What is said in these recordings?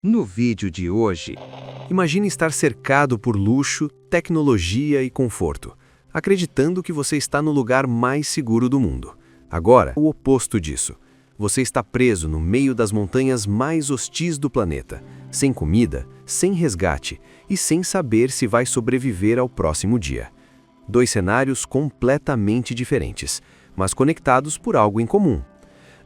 No vídeo de hoje, imagine estar cercado por luxo, tecnologia e conforto, acreditando que você está no lugar mais seguro do mundo. Agora, o oposto disso. Você está preso no meio das montanhas mais hostis do planeta, sem comida, sem resgate e sem saber se vai sobreviver ao próximo dia. Dois cenários completamente diferentes, mas conectados por algo em comum.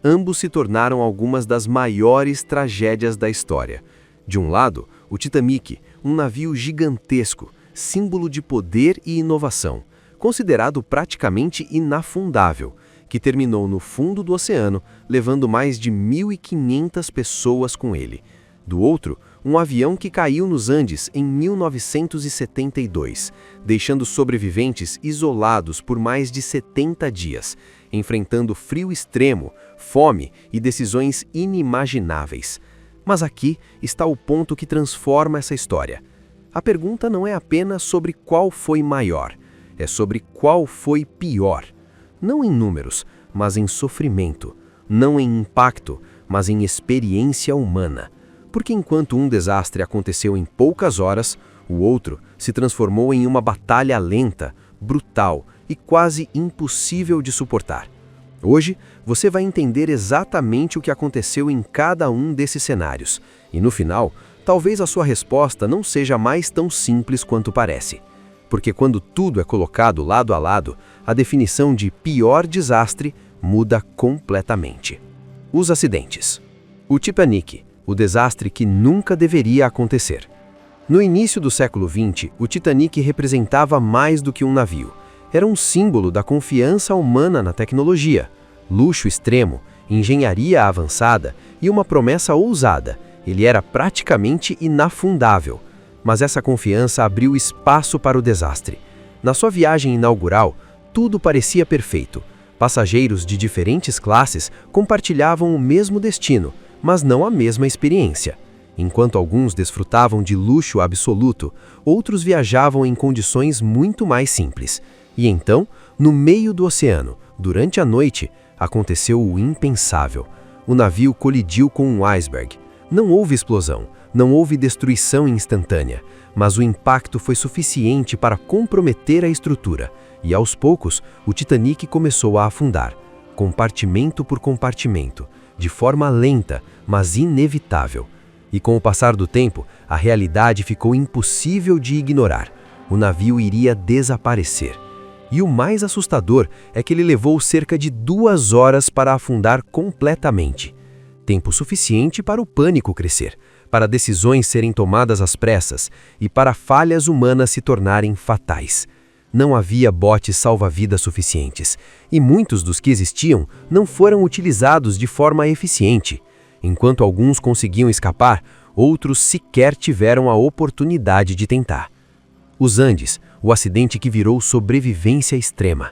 Ambos se tornaram algumas das maiores tragédias da história. De um lado, o Titanic, um navio gigantesco, símbolo de poder e inovação, considerado praticamente inafundável, que terminou no fundo do oceano, levando mais de 1.500 pessoas com ele. Do outro, um avião que caiu nos Andes em 1972, deixando sobreviventes isolados por mais de 70 dias, enfrentando frio extremo, fome e decisões inimagináveis. Mas aqui está o ponto que transforma essa história. A pergunta não é apenas sobre qual foi maior, é sobre qual foi pior. Não em números, mas em sofrimento. Não em impacto, mas em experiência humana. Porque enquanto um desastre aconteceu em poucas horas, o outro se transformou em uma batalha lenta, brutal e quase impossível de suportar. Hoje, você vai entender exatamente o que aconteceu em cada um desses cenários. E no final, talvez a sua resposta não seja mais tão simples quanto parece. Porque quando tudo é colocado lado a lado, a definição de pior desastre muda completamente. Os acidentes. O Titanic, o desastre que nunca deveria acontecer. No início do século XX, o Titanic representava mais do que um navio. Era um símbolo da confiança humana na tecnologia, luxo extremo, engenharia avançada e uma promessa ousada. Ele era praticamente inafundável. Mas essa confiança abriu espaço para o desastre. Na sua viagem inaugural, tudo parecia perfeito. Passageiros de diferentes classes compartilhavam o mesmo destino, mas não a mesma experiência. Enquanto alguns desfrutavam de luxo absoluto, outros viajavam em condições muito mais simples. E então, no meio do oceano, durante a noite, aconteceu o impensável. O navio colidiu com um iceberg. Não houve explosão, não houve destruição instantânea, mas o impacto foi suficiente para comprometer a estrutura. E aos poucos, o Titanic começou a afundar, compartimento por compartimento, de forma lenta, mas inevitável. E com o passar do tempo, a realidade ficou impossível de ignorar. O navio iria desaparecer. E o mais assustador é que ele levou cerca de 2 horas para afundar completamente. Tempo suficiente para o pânico crescer, para decisões serem tomadas às pressas e para falhas humanas se tornarem fatais. Não havia botes salva-vidas suficientes, e muitos dos que existiam não foram utilizados de forma eficiente. Enquanto alguns conseguiam escapar, outros sequer tiveram a oportunidade de tentar. Os Andes, o acidente que virou sobrevivência extrema.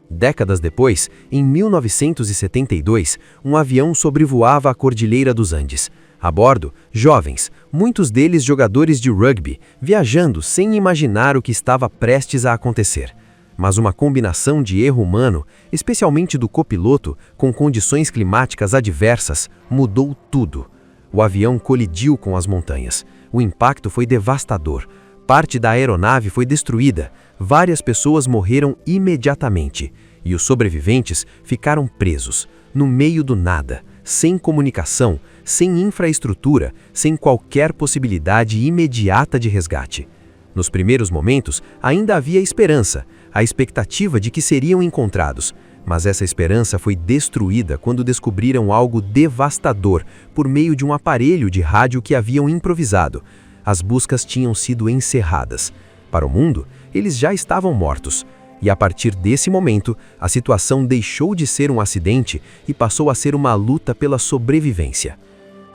Décadas depois, em 1972, um avião sobrevoava a Cordilheira dos Andes. A bordo, jovens, muitos deles jogadores de rugby, viajando sem imaginar o que estava prestes a acontecer. Mas uma combinação de erro humano, especialmente do copiloto, com condições climáticas adversas, mudou tudo. O avião colidiu com as montanhas. O impacto foi devastador. Parte da aeronave foi destruída. Várias pessoas morreram imediatamente. E os sobreviventes ficaram presos, no meio do nada, sem comunicação, sem infraestrutura, sem qualquer possibilidade imediata de resgate. Nos primeiros momentos, ainda havia esperança, a expectativa de que seriam encontrados, mas essa esperança foi destruída quando descobriram algo devastador por meio de um aparelho de rádio que haviam improvisado. As buscas tinham sido encerradas. Para o mundo, eles já estavam mortos. E a partir desse momento, a situação deixou de ser um acidente e passou a ser uma luta pela sobrevivência.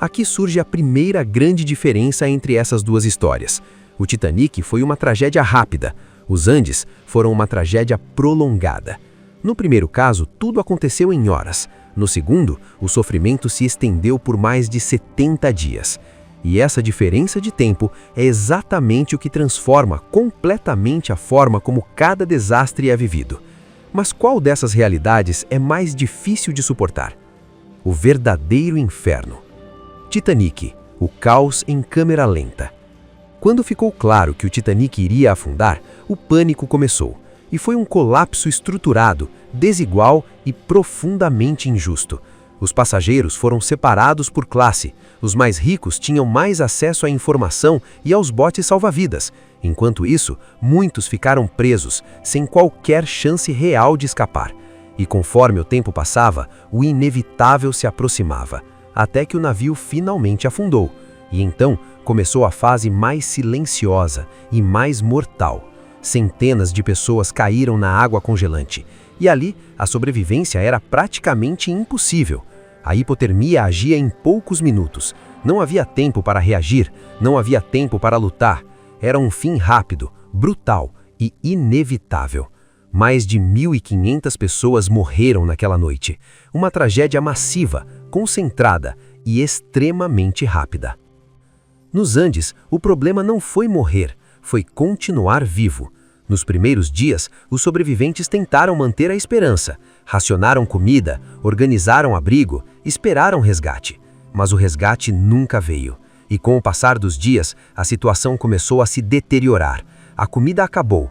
Aqui surge a primeira grande diferença entre essas duas histórias. O Titanic foi uma tragédia rápida. Os Andes foram uma tragédia prolongada. No primeiro caso, tudo aconteceu em horas. No segundo, o sofrimento se estendeu por mais de 70 dias. E essa diferença de tempo é exatamente o que transforma completamente a forma como cada desastre é vivido. Mas qual dessas realidades é mais difícil de suportar? O verdadeiro inferno. Titanic, o caos em câmera lenta. Quando ficou claro que o Titanic iria afundar, o pânico começou, e foi um colapso estruturado, desigual e profundamente injusto. Os passageiros foram separados por classe. Os mais ricos tinham mais acesso à informação e aos botes salva-vidas. Enquanto isso, muitos ficaram presos, sem qualquer chance real de escapar. E conforme o tempo passava, o inevitável se aproximava, até que o navio finalmente afundou. E então começou a fase mais silenciosa e mais mortal. Centenas de pessoas caíram na água congelante. E ali, a sobrevivência era praticamente impossível. A hipotermia agia em poucos minutos. Não havia tempo para reagir, não havia tempo para lutar. Era um fim rápido, brutal e inevitável. Mais de 1.500 pessoas morreram naquela noite. Uma tragédia massiva, concentrada e extremamente rápida. Nos Andes, o problema não foi morrer, foi continuar vivo. Nos primeiros dias, os sobreviventes tentaram manter a esperança, racionaram comida, organizaram abrigo, esperaram resgate. Mas o resgate nunca veio. E com o passar dos dias, a situação começou a se deteriorar. A comida acabou.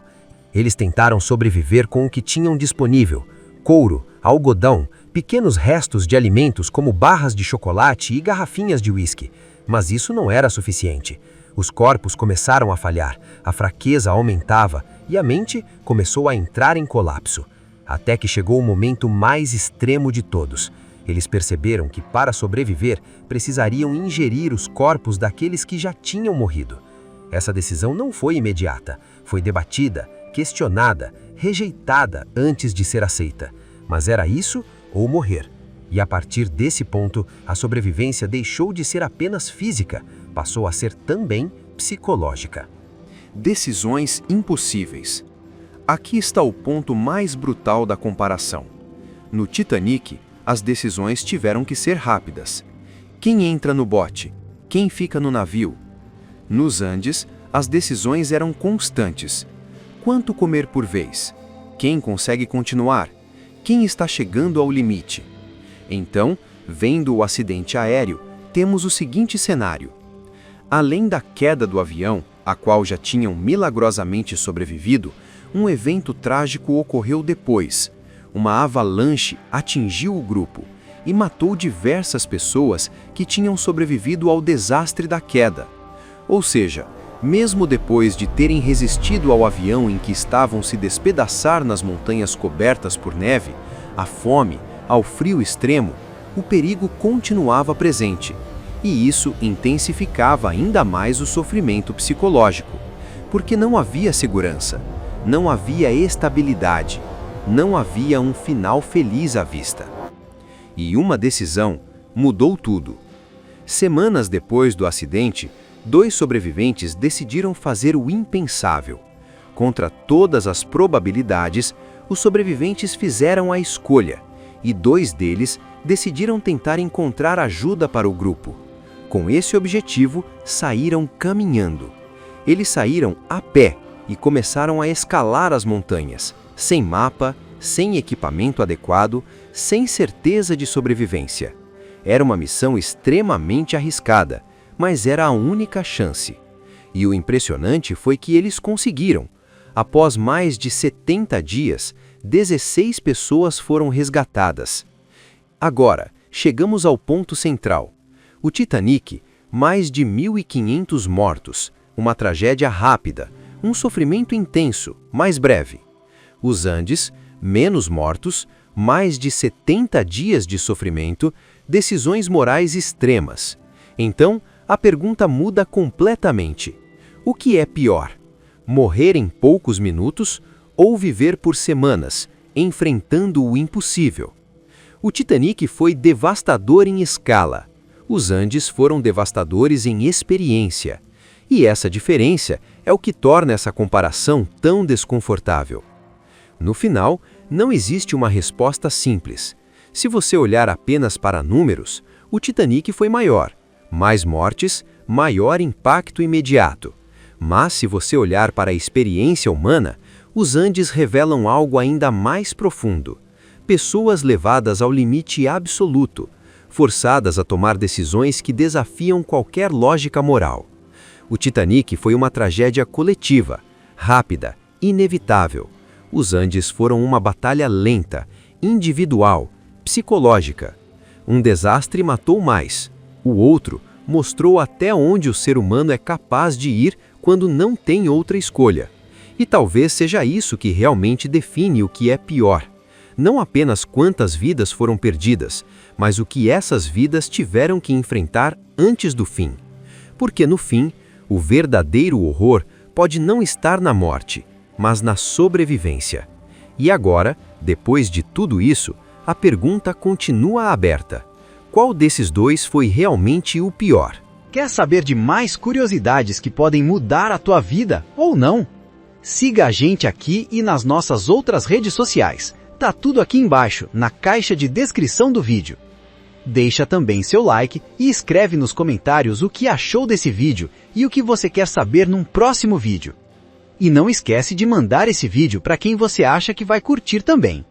Eles tentaram sobreviver com o que tinham disponível: couro, algodão, pequenos restos de alimentos como barras de chocolate e garrafinhas de uísque. Mas isso não era suficiente. Os corpos começaram a falhar, a fraqueza aumentava e a mente começou a entrar em colapso. Até que chegou o momento mais extremo de todos. Eles perceberam que, para sobreviver, precisariam ingerir os corpos daqueles que já tinham morrido. Essa decisão não foi imediata, foi debatida, questionada, rejeitada antes de ser aceita. Mas era isso ou morrer. E a partir desse ponto, a sobrevivência deixou de ser apenas física, passou a ser também psicológica. Decisões impossíveis. Aqui está o ponto mais brutal da comparação. No Titanic, as decisões tiveram que ser rápidas. Quem entra no bote? Quem fica no navio? Nos Andes, as decisões eram constantes. Quanto comer por vez? Quem consegue continuar? Quem está chegando ao limite? Então, vendo o acidente aéreo, temos o seguinte cenário. Além da queda do avião, a qual já tinham milagrosamente sobrevivido, um evento trágico ocorreu depois. Uma avalanche atingiu o grupo e matou diversas pessoas que tinham sobrevivido ao desastre da queda. Ou seja, mesmo depois de terem resistido ao avião em que estavam se despedaçar nas montanhas cobertas por neve, à fome, ao frio extremo, o perigo continuava presente. E isso intensificava ainda mais o sofrimento psicológico, porque não havia segurança, não havia estabilidade, não havia um final feliz à vista. E uma decisão mudou tudo. Semanas depois do acidente, 2 sobreviventes decidiram fazer o impensável. Contra todas as probabilidades, os sobreviventes fizeram a escolha, e 2 deles decidiram tentar encontrar ajuda para o grupo. Com esse objetivo, saíram caminhando. Eles saíram a pé e começaram a escalar as montanhas, sem mapa, sem equipamento adequado, sem certeza de sobrevivência. Era uma missão extremamente arriscada, mas era a única chance. E o impressionante foi que eles conseguiram. Após mais de 70 dias, 16 pessoas foram resgatadas. Agora, chegamos ao ponto central. O Titanic, mais de 1.500 mortos, uma tragédia rápida, um sofrimento intenso, mas breve. Os Andes, menos mortos, mais de 70 dias de sofrimento, decisões morais extremas. Então, a pergunta muda completamente. O que é pior? Morrer em poucos minutos ou viver por semanas, enfrentando o impossível? O Titanic foi devastador em escala. Os Andes foram devastadores em experiência. E essa diferença é o que torna essa comparação tão desconfortável. No final, não existe uma resposta simples. Se você olhar apenas para números, o Titanic foi maior. Mais mortes, maior impacto imediato. Mas se você olhar para a experiência humana, os Andes revelam algo ainda mais profundo. Pessoas levadas ao limite absoluto, forçadas a tomar decisões que desafiam qualquer lógica moral. O Titanic foi uma tragédia coletiva, rápida, inevitável. Os Andes foram uma batalha lenta, individual, psicológica. Um desastre matou mais. O outro mostrou até onde o ser humano é capaz de ir quando não tem outra escolha. E talvez seja isso que realmente define o que é pior. Não apenas quantas vidas foram perdidas, mas o que essas vidas tiveram que enfrentar antes do fim. Porque no fim, o verdadeiro horror pode não estar na morte, mas na sobrevivência. E agora, depois de tudo isso, a pergunta continua aberta. Qual desses dois foi realmente o pior? Quer saber de mais curiosidades que podem mudar a tua vida ou não? Siga a gente aqui e nas nossas outras redes sociais. Tá tudo aqui embaixo, na caixa de descrição do vídeo. Deixa também seu like e escreve nos comentários o que achou desse vídeo e o que você quer saber num próximo vídeo. E não esquece de mandar esse vídeo para quem você acha que vai curtir também.